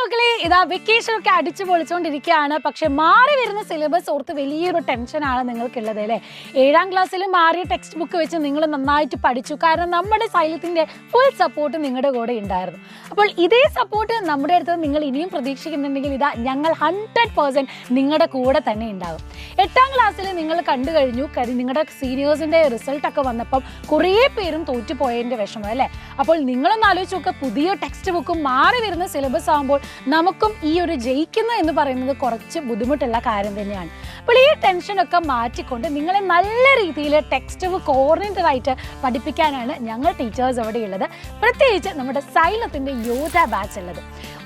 മക്കളെ ഇതാ വെക്കേഷൻ ഒക്കെ അടിച്ചു പൊളിച്ചുകൊണ്ടിരിക്കുകയാണ്. പക്ഷെ മാറി വരുന്ന സിലബസ് ഓർത്ത് വലിയൊരു ടെൻഷനാണ് നിങ്ങൾക്കുള്ളത് അല്ലേ. 7ാം ക്ലാസ്സിൽ മാറിയ ടെക്സ്റ്റ് ബുക്ക് വെച്ച് നിങ്ങൾ നന്നായിട്ട് പഠിച്ചു. കാരണം നമ്മുടെ സൈലത്തിൻ്റെ ഫുൾ സപ്പോർട്ട് നിങ്ങളുടെ കൂടെ ഉണ്ടായിരുന്നു. അപ്പോൾ ഇതേ സപ്പോർട്ട് നമ്മുടെ അടുത്ത് നിങ്ങൾ ഇനിയും പ്രതീക്ഷിക്കുന്നുണ്ടെങ്കിൽ ഇതാ ഞങ്ങൾ 100% നിങ്ങളുടെ കൂടെ തന്നെ ഉണ്ടാകും. 8ാം ക്ലാസ്സിൽ നിങ്ങൾ കണ്ടു കഴിഞ്ഞു, നിങ്ങളുടെ സീനിയേഴ്സിൻ്റെ റിസൾട്ടൊക്കെ വന്നപ്പം കുറേ പേരും തോറ്റുപോയതിൻ്റെ വിഷമം അല്ലേ. അപ്പോൾ നിങ്ങളൊന്ന് ആലോചിച്ച് നോക്കുക, പുതിയ ടെക്സ്റ്റ് ബുക്കും മാറി വരുന്ന സിലബസ് ആകുമ്പോൾ നമുക്കും ഈ ഒരു ജയിക്കുന്ന എന്ന് പറയുന്നത് കുറച്ച് ബുദ്ധിമുട്ടുള്ള കാര്യം തന്നെയാണ്. അപ്പോൾ ഈ ടെൻഷനൊക്കെ മാറ്റിക്കൊണ്ട് നിങ്ങളെ നല്ല രീതിയിൽ ടെക്സ്റ്റ് ബുക്ക് ഓറിയൻറ്റഡ് ആയിട്ട് പഠിപ്പിക്കാനാണ് ഞങ്ങൾ ടീച്ചേഴ്സ് അവിടെ ഉള്ളത്. പ്രത്യേകിച്ച് നമ്മുടെ സൈലത്തിൻ്റെ യോധ ബാച്ച് ഉള്ളത്.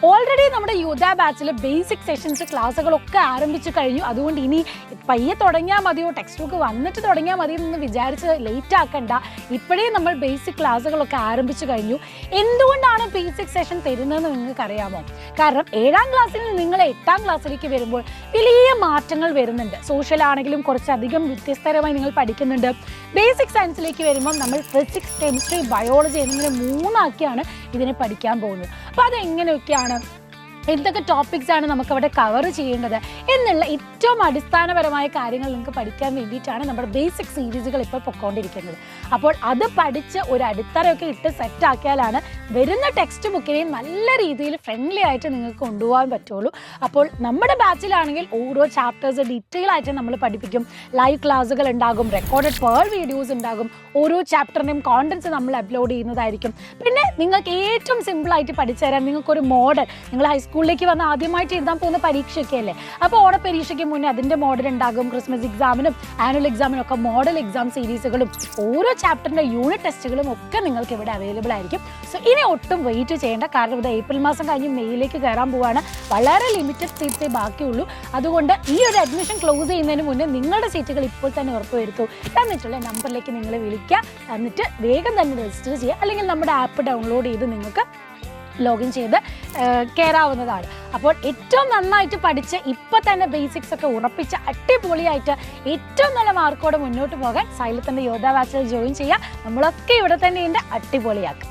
ഓൾറെഡി നമ്മുടെ യോധ ബാച്ചിൽ ബേസിക് സെഷൻസ് ക്ലാസ്സുകളൊക്കെ ആരംഭിച്ചു കഴിഞ്ഞു. അതുകൊണ്ട് ഇനി പയ്യെ തുടങ്ങിയാൽ മതിയോ, ടെക്സ്റ്റ് ബുക്ക് വന്നിട്ട് തുടങ്ങിയാൽ മതി എന്ന് വിചാരിച്ച് ലേറ്റ് ആക്കണ്ട. ഇപ്പോഴേ നമ്മൾ ബേസിക് ക്ലാസ്സുകളൊക്കെ ആരംഭിച്ചു കഴിഞ്ഞു. എന്തുകൊണ്ടാണ് ബേസിക് സെഷൻ തരുന്നതെന്ന് നിങ്ങൾക്ക് അറിയാമോ? കാരണം 7ാം ക്ലാസ്സിൽ നിങ്ങൾ 8ാം ക്ലാസ്സിലേക്ക് വരുമ്പോൾ വലിയ മാറ്റങ്ങൾ വരുന്നുണ്ട്. സോഷ്യൽ ആണെങ്കിലും കുറച്ചധികം വ്യത്യസ്തരമായി നിങ്ങൾ പഠിക്കുന്നുണ്ട്. ബേസിക് സയൻസിലേക്ക് വരുമ്പോൾ നമ്മൾ ഫിസിക്സ്, കെമിസ്ട്രി, ബയോളജി എന്നിങ്ങനെ 3 ആക്കിയാണ് ഇതിനെ പഠിക്കാൻ പോകുന്നത്. അപ്പോൾ അതെങ്ങനെയൊക്കെയാണ്, എന്തൊക്കെ ടോപ്പിക്സ് ആണ് നമുക്ക് അവിടെ കവർ ചെയ്യേണ്ടത് എന്നുള്ള ഏറ്റവും അടിസ്ഥാനപരമായ കാര്യങ്ങൾ നിങ്ങൾക്ക് പഠിക്കാൻ വേണ്ടിയിട്ടാണ് നമ്മുടെ ബേസിക് സീരീസുകൾ ഇപ്പോൾ പൊയ്ക്കൊണ്ടിരിക്കുന്നത്. അപ്പോൾ അത് പഠിച്ച് ഒരു അടിത്തറയൊക്കെ ഇട്ട് സെറ്റാക്കിയാലാണ് വരുന്ന ടെക്സ്റ്റ് ബുക്കിനെയും നല്ല രീതിയിൽ ഫ്രണ്ട്ലി ആയിട്ട് നിങ്ങൾക്ക് കൊണ്ടുപോകാൻ പറ്റുള്ളൂ. അപ്പോൾ നമ്മുടെ ബാച്ചിലാണെങ്കിൽ ഓരോ ചാപ്റ്റേഴ്സ് ഡീറ്റെയിൽ ആയിട്ട് നമ്മൾ പഠിപ്പിക്കും. ലൈവ് ക്ലാസ്സുകൾ ഉണ്ടാകും, റെക്കോർഡഡ് പേർ വീഡിയോസ് ഉണ്ടാകും, ഓരോ ചാപ്റ്ററിൻ്റെയും കോണ്ടൻറ്റ്സ് നമ്മൾ അപ്ലോഡ് ചെയ്യുന്നതായിരിക്കും. പിന്നെ നിങ്ങൾക്ക് ഏറ്റവും സിമ്പിളായിട്ട് പഠിച്ചു തരാൻ നിങ്ങൾക്കൊരു മോഡൽ, നിങ്ങൾ ഹൈസ്കൂളിലേക്ക് വന്ന് ആദ്യമായിട്ട് എഴുതാൻ പോകുന്ന പരീക്ഷയൊക്കെ അല്ലേ, അപ്പോൾ ഓണപ്പരീക്ഷയ്ക്ക് മുന്നേ അതിൻ്റെ മോഡൽ ഉണ്ടാകും. ക്രിസ്മസ് എക്സാമിനും ആനുവൽ എക്സാമിനും ഒക്കെ മോഡൽ എക്സാം സീരീസുകളും ഓരോ ചാപ്റ്ററിൻ്റെ യൂണിറ്റ് ടെസ്റ്റുകളും ഒക്കെ നിങ്ങൾക്ക് ഇവിടെ അവൈലബിൾ ആയിരിക്കും. സോ ഇനി ഒട്ടും വെയിറ്റ് ചെയ്യേണ്ട, കാരണം ഇത് ഏപ്രിൽ മാസം കഴിഞ്ഞ് മെയ്യിലേക്ക് കയറാൻ പോവാണ്. വളരെ ലിമിറ്റഡ് സീറ്റ്സേ ബാക്കിയുള്ളൂ. അതുകൊണ്ട് ഈ ഒരു അഡ്മിഷൻ ക്ലോസ് ചെയ്യുന്നതിന് മുന്നേ നിങ്ങളുടെ സീറ്റുകൾ ഇപ്പോൾ തന്നെ ഉറപ്പുവരുത്തൂ. തന്നിട്ടുള്ള നമ്പറിലേക്ക് നിങ്ങൾ വിളിക്കുക, എന്നിട്ട് വേഗം തന്നെ രജിസ്റ്റർ ചെയ്യുക. അല്ലെങ്കിൽ നമ്മുടെ ആപ്പ് ഡൗൺലോഡ് ചെയ്ത് നിങ്ങൾക്ക് ലോഗിൻ ചെയ്ത് കയറാവുന്നതാണ്. അപ്പോൾ ഏറ്റവും നന്നായിട്ട് പഠിച്ച് ഇപ്പം തന്നെ ബേസിക്സ് ഒക്കെ ഉറപ്പിച്ച് അടിപൊളിയായിട്ട് ഏറ്റവും നല്ല മാർക്കോടെ മുന്നോട്ട് പോകാൻ സൈലത്തിൻ്റെ യോധ ബാച്ചിൽ ജോയിൻ ചെയ്യുക. നമ്മളൊക്കെ ഇവിടെ തന്നെ ഉണ്ട്, അടിപൊളിയാക്കും.